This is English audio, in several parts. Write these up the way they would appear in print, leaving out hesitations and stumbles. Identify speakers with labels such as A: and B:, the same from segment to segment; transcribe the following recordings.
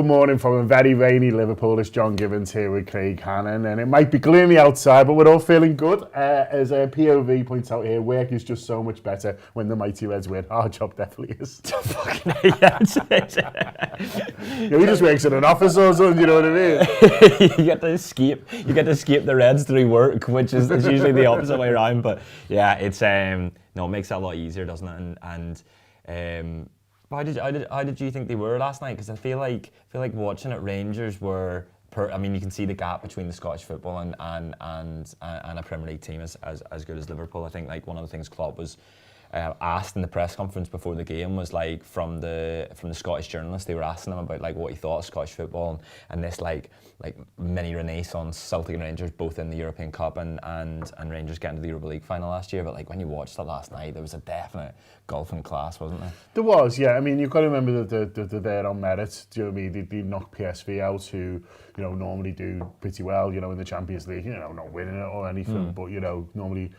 A: good morning from a very rainy Liverpool. It's John Gibbons here with Craig Hannan, and it might be gloomy outside, but we're all feeling good. As POV points out here, work is just so much better when the mighty Reds win. Our job definitely is.
B: Fucking
A: He just works in an office or something, you know what I mean?
B: You get to escape the Reds through work, which is usually the opposite way around. But yeah, it's it makes it a lot easier, doesn't it? And how did you think they were last night? Because I feel like watching it, Rangers were. I mean, you can see the gap between the Scottish football and a Premier League team as good as Liverpool. I think like one of the things Klopp was asked in the press conference before the game was like from the Scottish journalists, they were asking him about like what he thought of Scottish football and this like mini renaissance. Celtic and Rangers both in the European Cup and Rangers getting to the Europa League final last year. But like when you watched it last night, there was a definite gulf in class, wasn't there?
A: There was, yeah. I mean, you've got to remember that they're there on merit. Do you know what I mean? They knocked PSV out, who normally do pretty well, in the Champions League. Not winning it or anything, but normally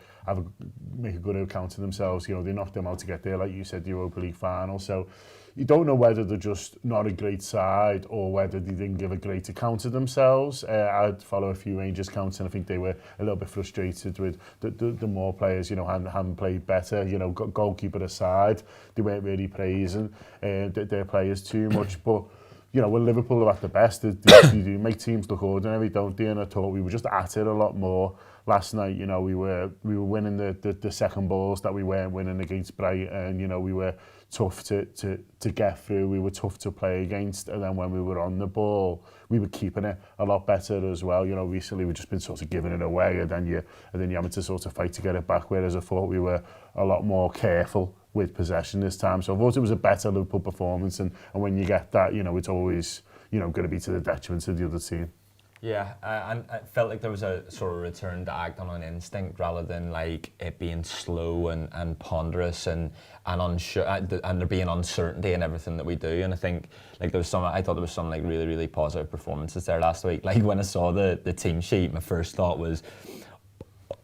A: make a good account of themselves. They knocked them out to get there, like you said, the Europa League final. So you don't know whether they're just not a great side or whether they didn't give a great account of themselves. I'd follow a few Rangers accounts, and I think they were a little bit frustrated with the more players, hadn't played better. Goalkeeper aside, they weren't really praising their players too much. But when Liverpool are at the best, they do make teams look ordinary, don't they? And I thought we were just at it a lot more last night. We were winning the second balls that we weren't winning against Brighton. We were tough to get through. We were tough to play against, and then when we were on the ball, we were keeping it a lot better as well. Recently we've just been sort of giving it away, and then you're having to sort of fight to get it back. Whereas I thought we were a lot more careful with possession this time. So I thought it was a better Liverpool performance, and when you get that, it's always going to be to the detriment of the other team.
B: Yeah, and I felt like there was a sort of return to act on an instinct rather than like it being slow and ponderous and unsure, and there being uncertainty in everything that we do. And I think like I thought there was some like really, really positive performances there last week. Like when I saw the team sheet, my first thought was,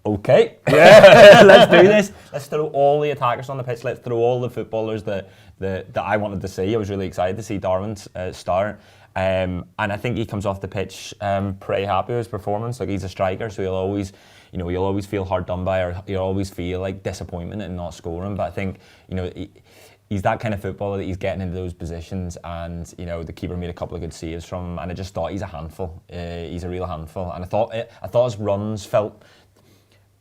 B: okay, yeah, let's do this. Let's throw all the attackers on the pitch. Let's throw all the footballers that I wanted to see. I was really excited to see Darwin start. And I think he comes off the pitch pretty happy with his performance. Like he's a striker, so he'll always feel hard done by, or he'll always feel like disappointment in not scoring. But I think he's that kind of footballer that he's getting into those positions, and the keeper made a couple of good saves from him, and I just thought he's a handful. He's a real handful, and I thought his runs felt.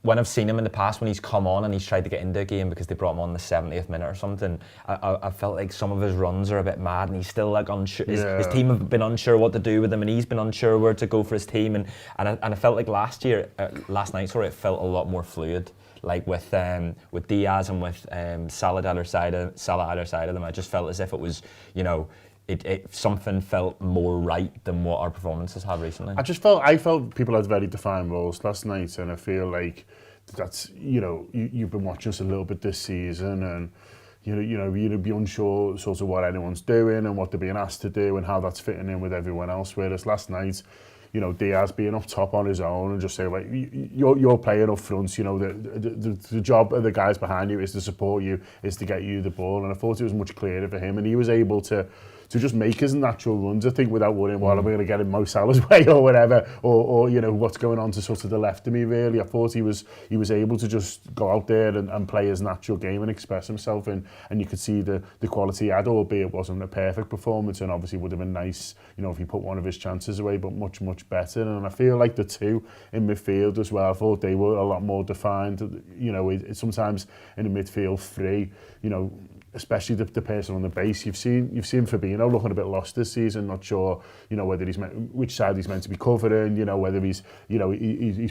B: When I've seen him in the past, when he's come on and he's tried to get into a game because they brought him on the 70th minute or something, I felt like some of his runs are a bit mad, and he's still like unsure. His team have been unsure what to do with him, and he's been unsure where to go for his team. And I felt like last night, it felt a lot more fluid. Like with Diaz and with Salah either side of them, I just felt as if it was, something felt more right than what our performances have recently.
A: I felt people had very defined roles last night, and I feel like that's you've been watching us a little bit this season, and you'd be unsure sort of what anyone's doing and what they're being asked to do and how that's fitting in with everyone else. Whereas last night, Diaz being up top on his own and just saying, like, you're playing up front, the job of the guys behind you is to support you, is to get you the ball. And I thought it was much clearer for him, and he was able to just make his natural runs, I think, without worrying, well, am I going to get in Mo Salah's way or whatever, or what's going on to sort of the left of me, really. I thought he was able to just go out there and play his natural game and express himself, and you could see the quality he had, albeit it wasn't a perfect performance, and obviously would have been nice, if he put one of his chances away, but much, much better. And I feel like the two in midfield as well, I thought they were a lot more defined. Sometimes in the midfield three, especially the person on the base. You've seen Fabinho looking a bit lost this season, not sure, whether which side he's meant to be covering, whether he's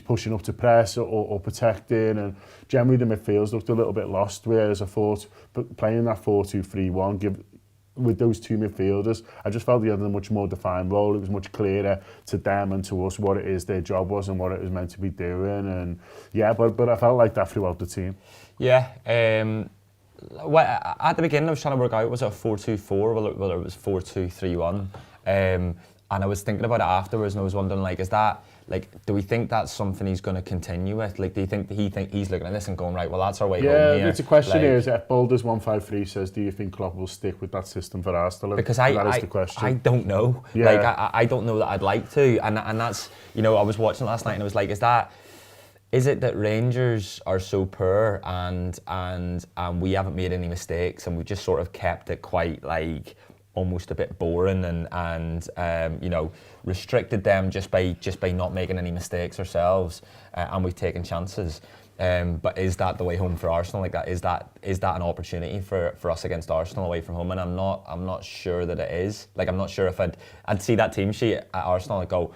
A: pushing up to press or protecting, and generally the midfields looked a little bit lost, whereas I thought playing that 4-2-3-1 with those two midfielders, I just felt they had a much more defined role. It was much clearer to them and to us what it is their job was and what it was meant to be doing, and yeah, but I felt like that throughout the team.
B: Yeah, well, at the beginning I was trying to work out, was it a 4-2-4 or whether it was 4-2-3-1. I was thinking about it afterwards, and I was wondering, like, is that, like, do we think that's something he's going to continue with? Like, do you think that he's looking at this and going, right, well, that's our way home here?
A: Yeah, it's a question
B: like,
A: here. Is it Boulders153 says, do you think Klopp will stick with that system for Arsenal?
B: Because
A: that is the question.
B: I don't know.
A: Yeah.
B: Like, I don't know that I'd like to. And that's, you know, I was watching last night and I was like, is it that Rangers are so poor and we haven't made any mistakes and we've just sort of kept it quite, like, almost a bit boring and you know, restricted them just by not making any mistakes ourselves, and we've taken chances. But is that the way home for Arsenal? Like, is that an opportunity for us against Arsenal away from home? And I'm not sure that it is. Like, I'm not sure if I'd see that team sheet at Arsenal and go,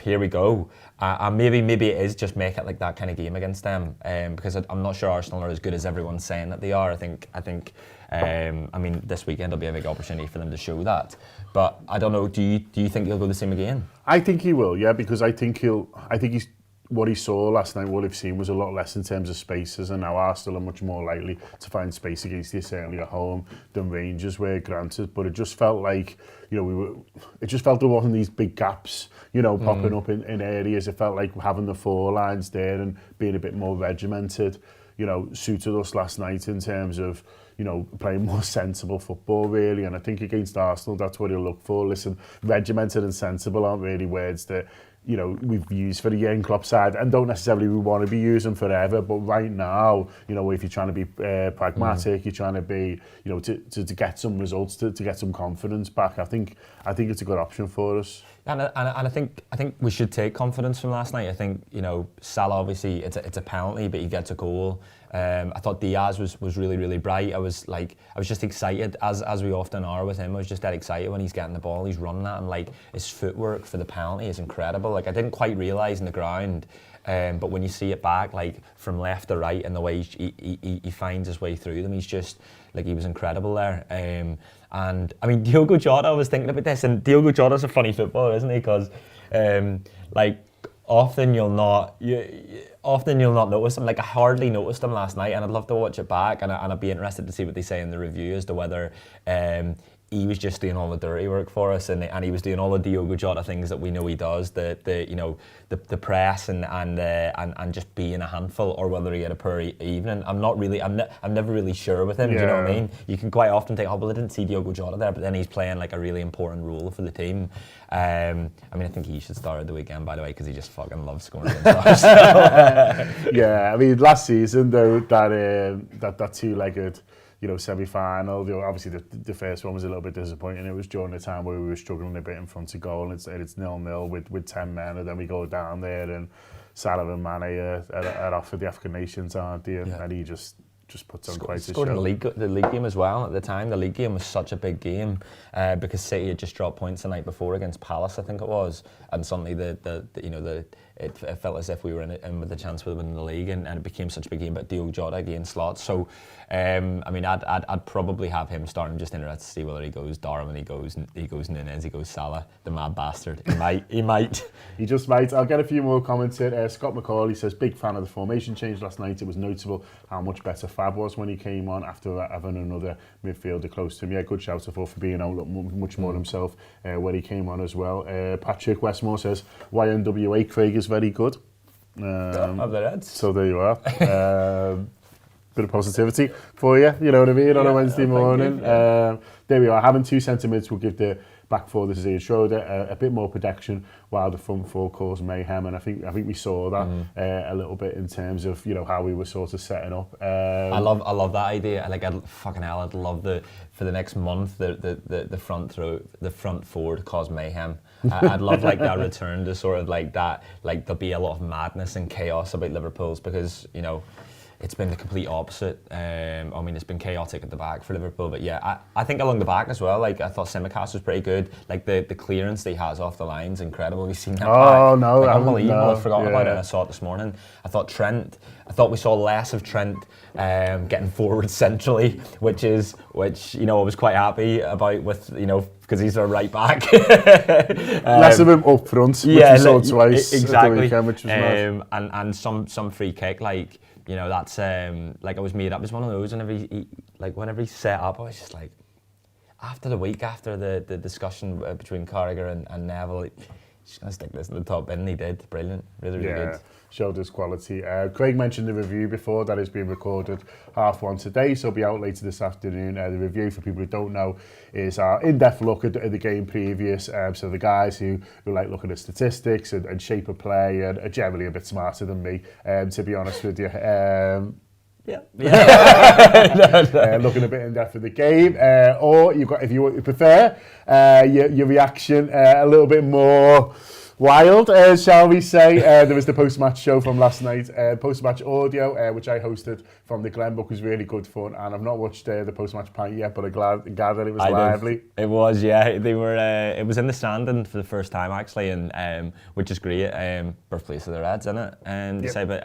B: here we go. And maybe it is just make it like that kind of game against them, because I'm not sure Arsenal are as good as everyone's saying that they are. I think I mean, this weekend will be a big opportunity for them to show that. But I don't know. Do you think he'll go the same again?
A: I think he will. Yeah, because I think he's. What he saw last night, what we've seen was a lot less in terms of spaces, and now Arsenal are much more likely to find space against you, certainly at home, than Rangers were, granted. But it just felt like, you know, it just felt there wasn't these big gaps, you know, popping up in areas. It felt like having the four lines there and being a bit more regimented, you know, suited us last night in terms of, you know, playing more sensible football, really. And I think against Arsenal, that's what he'll look for. Listen, regimented and sensible aren't really words that, you know, we've used for the Jurgen Klopp side and don't necessarily we want to be using forever, but right now, you know, if you're trying to be pragmatic, you're trying to be, you know, to get some results, to get some confidence back, I think it's a good option for us.
B: And I think we should take confidence from last night. I think, you know, Salah, obviously it's a penalty, but he gets a goal. I thought Diaz was really, really bright. I was just excited, as we often are with him. I was just that excited when he's getting the ball, he's running that, and like his footwork for the penalty is incredible. Like, I didn't quite realise in the ground, but when you see it back, like from left to right, and the way he finds his way through them, he's just, like, he was incredible there. And I mean, Diogo Jota, I was thinking about this, and Diogo Jota's a funny footballer, isn't he? Because like, often you'll not notice him. Like, I hardly noticed him last night, and I'd love to watch it back, and I'd be interested to see what they say in the review as to whether he was just doing all the dirty work for us, and he was doing all the Diogo Jota things that we know he does, the you know, the press and just being a handful, or whether he had a poor evening. I'm never really sure with him.
A: Yeah.
B: Do you know what I mean? You can quite often think, oh well, I didn't see Diogo Jota there, but then he's playing like a really important role for the team. I mean, I think he should start at the weekend, by the way, because he just fucking loves scoring against us.
A: Yeah, I mean, last season though, that two-legged, you know, semi-final, you know, obviously the first one was a little bit disappointing. It was during the time where we were struggling a bit in front of goal, and it's 0-0 with 10 men, and then we go down there and Salah and Mane are off for the African nations, aren't they? And he just puts on quite a show.
B: Scored in the league game as well. At the time, the league game was such a big game because City had just dropped points the night before against Palace, I think it was, and suddenly it felt as if we were in with the chance of winning the league, and it became such a big game. But Diogo Jota against slots, so I mean, I'd probably have him starting, just interested to see whether he goes Darwin, he goes Nunez, he goes Salah, the mad bastard. He might.
A: He just might. I'll get a few more comments here. Scott McCauley says, big fan of the formation change last night. It was notable how much better Fab was when he came on after having another midfielder close to him. Yeah, good shout for being out much more himself when he came on as well. Patrick Westmore says, YNWA Craig is very good.
B: Of the Reds.
A: So there you are. Bit of positivity for you, you know what I mean, on a Wednesday morning. There we are. Having two centre mids will give the back four, this is Ian Schroeder, a bit more protection while the front four cause mayhem, and I think we saw that a little bit in terms of, you know, how we were sort of setting up.
B: I love that idea. Like, I'd love for the next month the front four to cause mayhem. I'd love like that return to sort of like that. Like, there'll be a lot of madness and chaos about Liverpool's, because, you know, it's been the complete opposite. I mean, it's been chaotic at the back for Liverpool, but yeah, I think along the back as well. Like, I thought Tsimikas was pretty good. Like, the clearance that he has off the line's incredible. We've seen that back.
A: No,
B: like, unbelievable. I forgot about it, and I saw it this morning. I thought we saw less of Trent getting forward centrally, which you know, I was quite happy about, with, you know, because he's a right back.
A: Less of him up front, which we saw twice
B: exactly.
A: At the weekend, which was nice.
B: And some free kick, like, you know, that's like, I was made up as one of those, whenever he set up, I was just like, after the week, after the discussion between Carragher and Neville, he's going to stick this in the top bin, and he did. Brilliant. Really, really good.
A: Showed his quality. Craig mentioned the review before. That is being recorded 1:30 today, so it'll be out later this afternoon. The review, for people who don't know, is our in-depth look at the game previous. So the guys who like looking at statistics and shape of play and are generally a bit smarter than me, to be honest with you. Looking a bit in depth of the game, or you've got, if you prefer, your reaction a little bit more wild, shall we say. There was the post-match show from last night, post-match audio, which I hosted from the Glenbook, was really good fun, and I've not watched the post-match pint yet, but I gather it was lively.
B: It was, yeah. They were. It was in the standing for the first time actually, and which is great. Birthplace of the Reds, isn't it? And say, but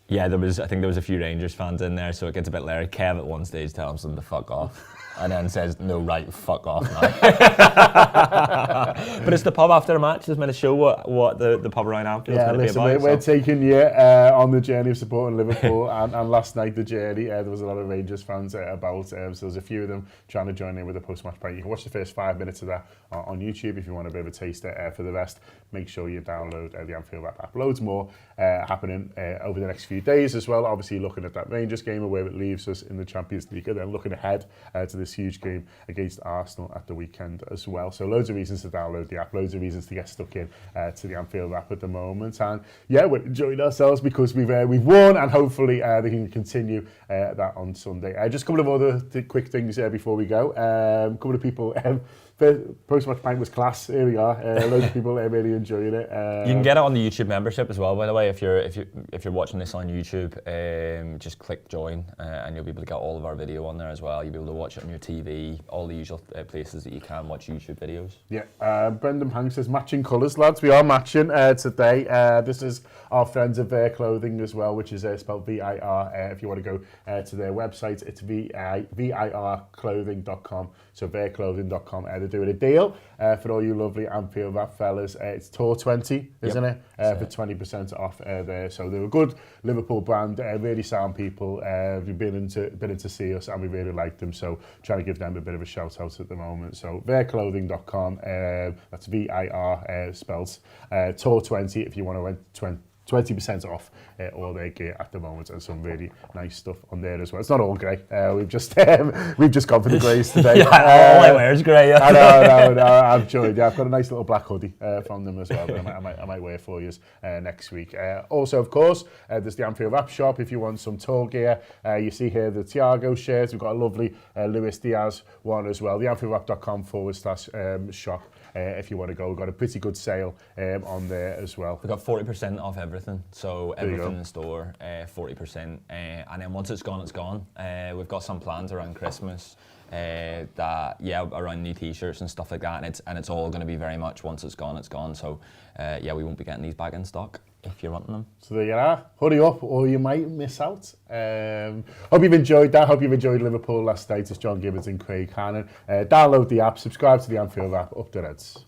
B: yeah, I think there was a few Rangers fans in there, so it gets a bit leery. Kev at one stage tells them to fuck off. And then says, no, right, fuck off now. But it's the pub after a match. It's meant to show what the pub around Anfield is going to be about.
A: We're taking you on the journey of supporting Liverpool. and last night, the journey, there was a lot of Rangers fans about. So there's a few of them trying to join in with a post-match pint. You can watch the first 5 minutes of that on YouTube if you want a bit of a taster. For the rest, make sure you download the Anfield Wrap app. Loads more happening over the next few days as well. Obviously, looking at that Rangers game and where it leaves us in the Champions League. And then looking ahead to this huge game against Arsenal at the weekend as well. So loads of reasons to download the app, loads of reasons to get stuck in to the Anfield Wrap at the moment. And yeah, we're enjoying ourselves because we've won, and hopefully they can continue that on Sunday. Just a couple of other quick things before we go. A couple of people... Post-match pint was class. Here we are. Loads of people really enjoying it.
B: You can get it on the YouTube membership as well, by the way. If you're watching this on YouTube, just click join, and you'll be able to get all of our video on there as well. You'll be able to watch it on your TV, all the usual places that you can watch YouTube videos. Yeah.
A: Brendan Hank says matching colours, lads. We are matching today. This is our friends of Vir Clothing as well, which is spelled VIR. If you want to go to their website, it's virclothing.com. So virclothing.com. They're doing a deal for all you lovely Anfield Wrap fellas. It's Tour 20, isn't it? For 20% off there. So they're a good Liverpool brand, really sound people. We've been in to see us, and we really like them. So trying to give them a bit of a shout out at the moment. So virclothing.com. That's VIR spells. Tour 20 if you want to 20% off all their gear at the moment, and some really nice stuff on there as well. It's not all grey. We've just gone for the greys today.
B: All I wear is grey.
A: I know. I've enjoyed. Yeah, I've got a nice little black hoodie from them as well. But I might wear for you next week. Also, of course, there's the Anfield Wrap shop if you want some tour gear. You see here the Thiago shirts. We've got a lovely Luis Diaz one as well. The AnfieldWrap.com/shop. If you want to go, we've got a pretty good sale on there as well.
B: We've got 40% off everything, so everything in the store, 40%. And then once it's gone, it's gone. We've got some plans around Christmas, around new T-shirts and stuff like that, and it's all going to be very much once it's gone, it's gone. So we won't be getting these back in stock if you're wanting them.
A: So there you are. Hurry up, or you might miss out. Hope you've enjoyed that. Hope you've enjoyed Liverpool last night. It's John Gibbons and Craig Hannan. Download the app, subscribe to the Anfield Wrap. Up the Reds.